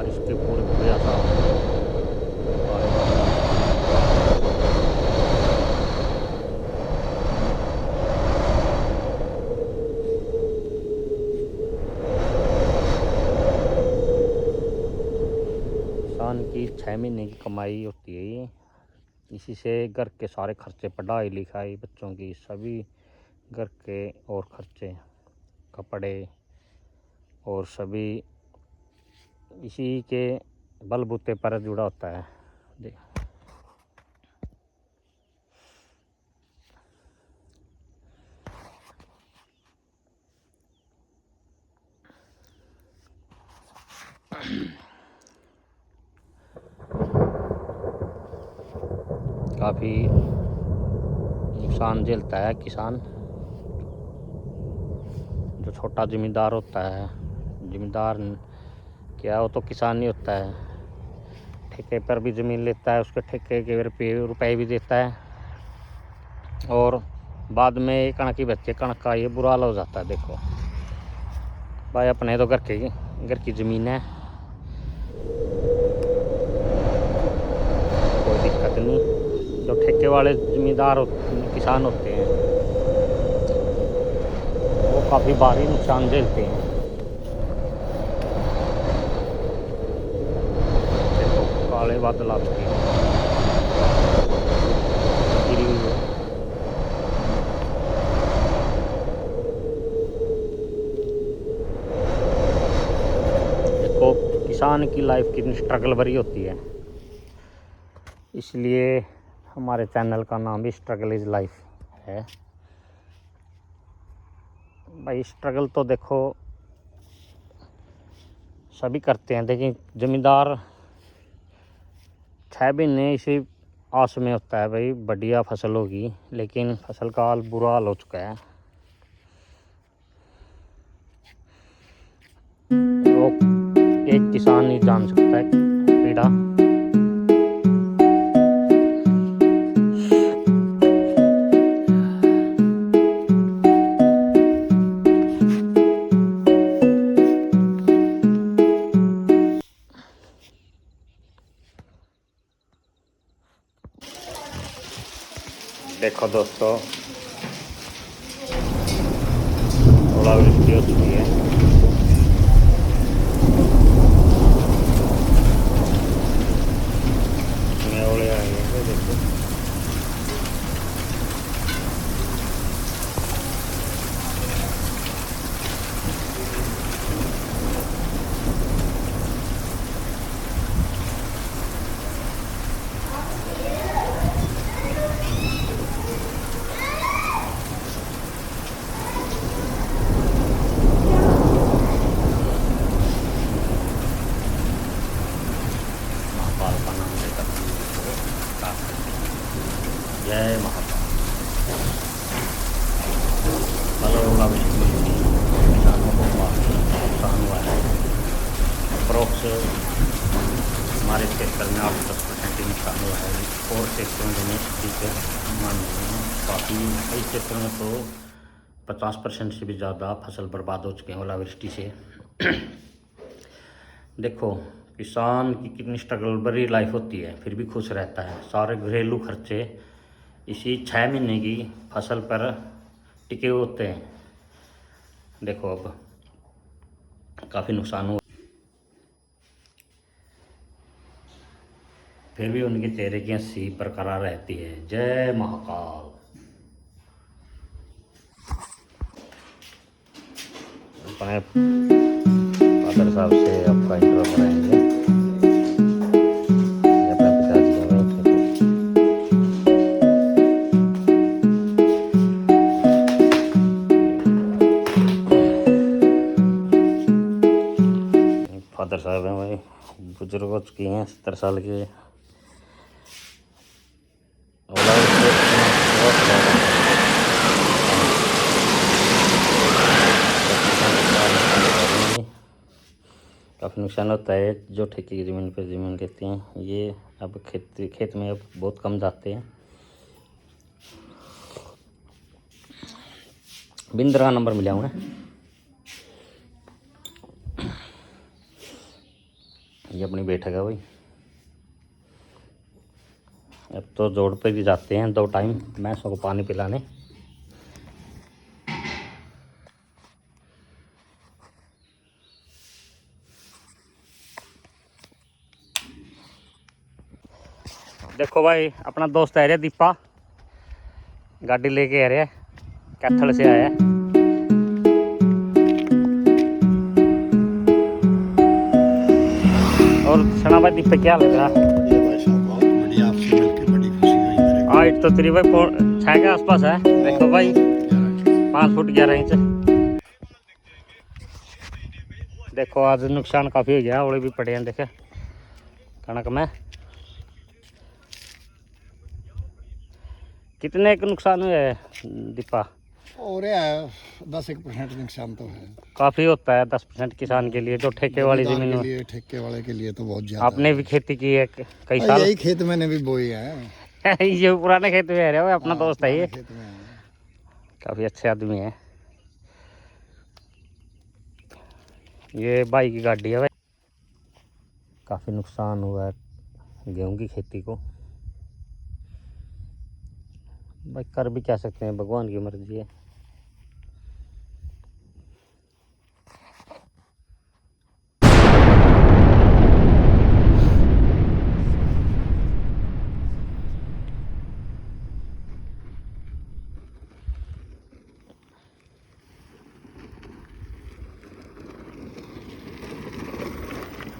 बारिश के पूरे पूरे आसार किसान की 6 महीने की कमाई होती है ये। इसी से घर के सारे खर्चे, पढ़ाई लिखाई बच्चों की, सभी घर के और खर्चे, कपड़े और सभी इसी के बलबूते पर जुड़ा होता है। देख काफ़ी नुकसान झेलता है किसान। जो छोटा ज़मींदार होता है, ज़मींदार क्या, वो तो किसान ही होता है। ठेके पर भी ज़मीन लेता है, उसके ठेके के रुपए भी देता है और बाद में ये कणक ही बच्चे, कणक का ये बुरा हाल हो जाता है। देखो भाई, अपने तो घर की ज़मीन है, कोई दिक्कत नहीं। जो ठेके वाले ज़मींदार किसान होते हैं वो काफ़ी भारी नुकसान झेलते हैं। देखो काले बादल आ चुके हैं, गिरी हुई है। देखो किसान की लाइफ कितनी स्ट्रगल भरी होती है, इसलिए हमारे चैनल का नाम भी स्ट्रगल इज़ लाइफ है। भाई स्ट्रगल तो देखो सभी करते हैं, लेकिन ज़मींदार 6 महीने इसी आस में होता है भाई बढ़िया फसल होगी, लेकिन फसल का हाल बुरा हाल हो चुका है। वो एक किसान ही जान सकता है पीड़ा। देखो दोस्तों, ओलावृष्टि हो चुकी है। इसमें ओले आए हैं, देखो महाकाल का नाम लेकर जय महाकाल। कल ओलावृष्टि किसानों को काफ़ी नुकसान हुआ है। अप्रोक्स हमारे क्षेत्र में 8-10% ही नुकसान हुआ है। और क्षेत्रों में मान काफ़ी, कई क्षेत्रों में तो 50% से भी ज़्यादा फसल बर्बाद हो चुके हैं ओलावृष्टि से। देखो किसान की कितनी स्ट्रगल भरी लाइफ होती है, फिर भी खुश रहता है। सारे घरेलू खर्चे इसी 6 महीने की फसल पर टिके होते हैं। देखो अब काफ़ी नुकसान हुआ, फिर भी उनके चेहरे की हंसी बरकरार रहती है। जय महाकाल। अपने फादर साहब से आपका इंटरव्यू कराएंगे। ये अपने पिताजी हैं भाई। फादर साहब हैं भाई, बुजुर्ग हो चुकी हैं, 70 साल के। काफ़ी नुकसान होता है। जो ठेके की ज़मीन पर ज़मीन लेते हैं, ये अब खेत में अब बहुत कम जाते हैं। बिंदर का नंबर मिला हुआ है। ये अपनी बैठक है भाई। अब तो जोड़ पे भी जाते हैं 2 टाइम भैंसों को पानी पिलाने। देखो भाई अपना दोस्त है रे दीपा, गाड़ी लेके आ रहा है, कैथल से आया है। और सना भाई दीपा क्या लग रहा? बढ़िया, आपसे मिलकर बड़ी खुशी हुई मेरे को। हाइट तो तेरी भाई 6 के आसपास है। देखो भाई 5 फुट 11 इंच। देखो आज नुकसान काफ़ी हो गया, ओले भी पड़े हैं देखे कणक में। कितने का नुकसान हुआ है दीपा? हो रहा है 10-1% नुकसान तो है। काफ़ी होता है 10% किसान के लिए, जो ठेके वाली जमींदार ज़मीन के में। लिए, ठेके वाले के लिए तो बहुत ज्यादा आपने है। भी खेती की है कई साल? यही खेत मैंने भी बोई है। ये पुराने खेत में रहे हो, अपना हाँ, दोस्त है ये, पुराने खेत में है। काफ़ी अच्छे आदमी है। ये भाई की गाड़ी है भाई। काफ़ी नुकसान हुआ है गेहूं की खेती को। भाई कर भी क्या सकते हैं, भगवान की मर्जी है।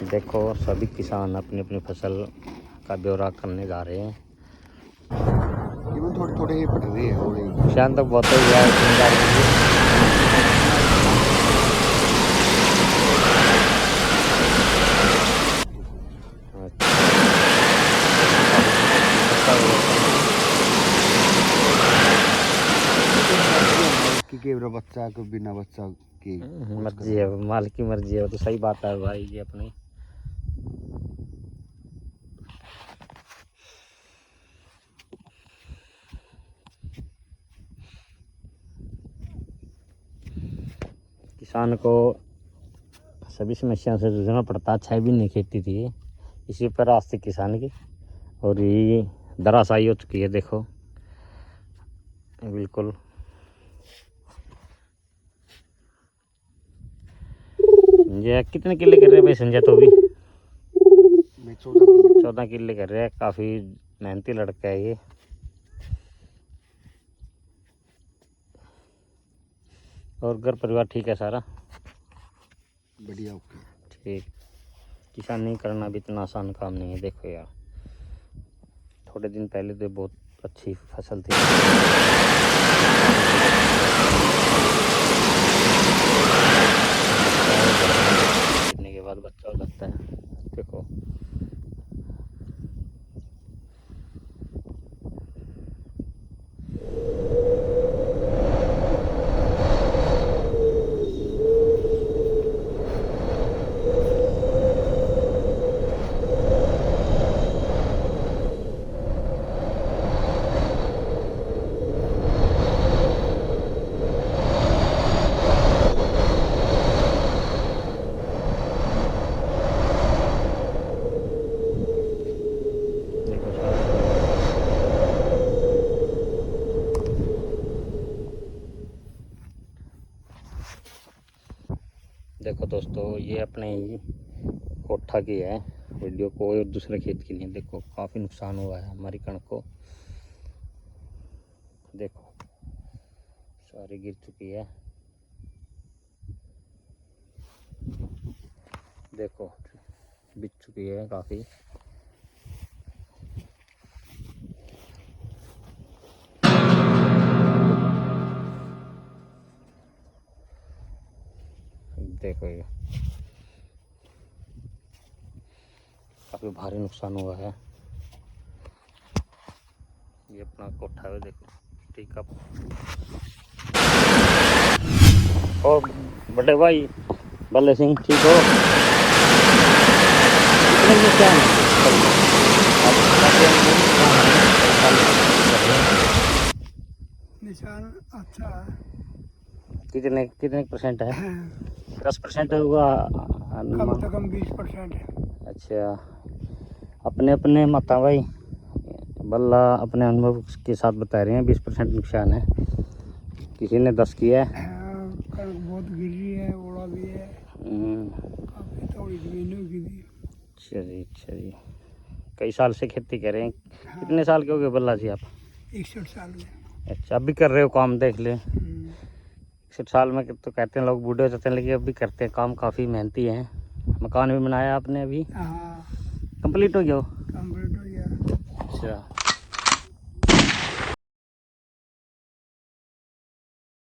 देखो सभी किसान अपनी अपनी फसल का ब्यौरा करने जा रहे हैं। थोड़ी थोड़ी ही पड़ रही है थोड़ी। शान तक बहुत ही गया कि बच्चा को बिना बच्चा की मर्जी है, मालिक की मर्जी है, वो तो सही बात है भाई। ये अपनी किसान को सभी समस्याओं से जूझना पड़ता है। 6 महीने खेती थी इसी पर आज थी किसान की, और ये धराशायी हो चुकी है। देखो बिल्कुल। संजय कितने किले कर रहे हैं भाई? संजय तो भी 14 किले कर रहे हैं। काफ़ी मेहनती लड़का है ये। और घर परिवार ठीक है सारा? बढ़िया, ओके ठीक। किसानी करना भी इतना आसान काम नहीं है। देखो यार थोड़े दिन पहले तो बहुत अच्छी फसल थी। गिरने के बाद बच्चा हो जाता है। देखो देखो दोस्तों, ये अपने ही कोठा की है वीडियो, कोई और दूसरे खेत की नहीं। देखो काफ़ी नुकसान हुआ है हमारी कणक को। देखो सारी गिर चुकी है। देखो बिक चुकी है काफ़ी। देखो ये काफ़ी भारी नुकसान हुआ है। ये अपना कोठा है देखो, ठीक है। और बड़े भाई बल्ले सिंह ठीक हो? कितने नुकसान निशान अच्छा है। कितने कितने % है? 10% हुआ कम से कम 20% है। अच्छा। अच्छा, अपने अपने माता भाई बल्ला अपने अनुभव के साथ बता रहे हैं 20% नुकसान है। किसी ने 10 किया है। कणक बहुत गिर रही है, ओला भी है, काफी थोड़ी जमीन गिरी। चलिए कई साल से खेती कर रहे हैं। कितने साल के हो गए बल्ला जी आप? 61 साल में। अच्छा, अभी कर रहे हो काम, देख ले 61 साल में तो कहते हैं लोग बूढ़े हो जाते हैं, लेकिन अभी करते हैं काम, काफ़ी मेहनती है। मकान भी बनाया आपने अभी? हाँ, कंप्लीट हो गया हो? कंप्लीट हो गया। अच्छा।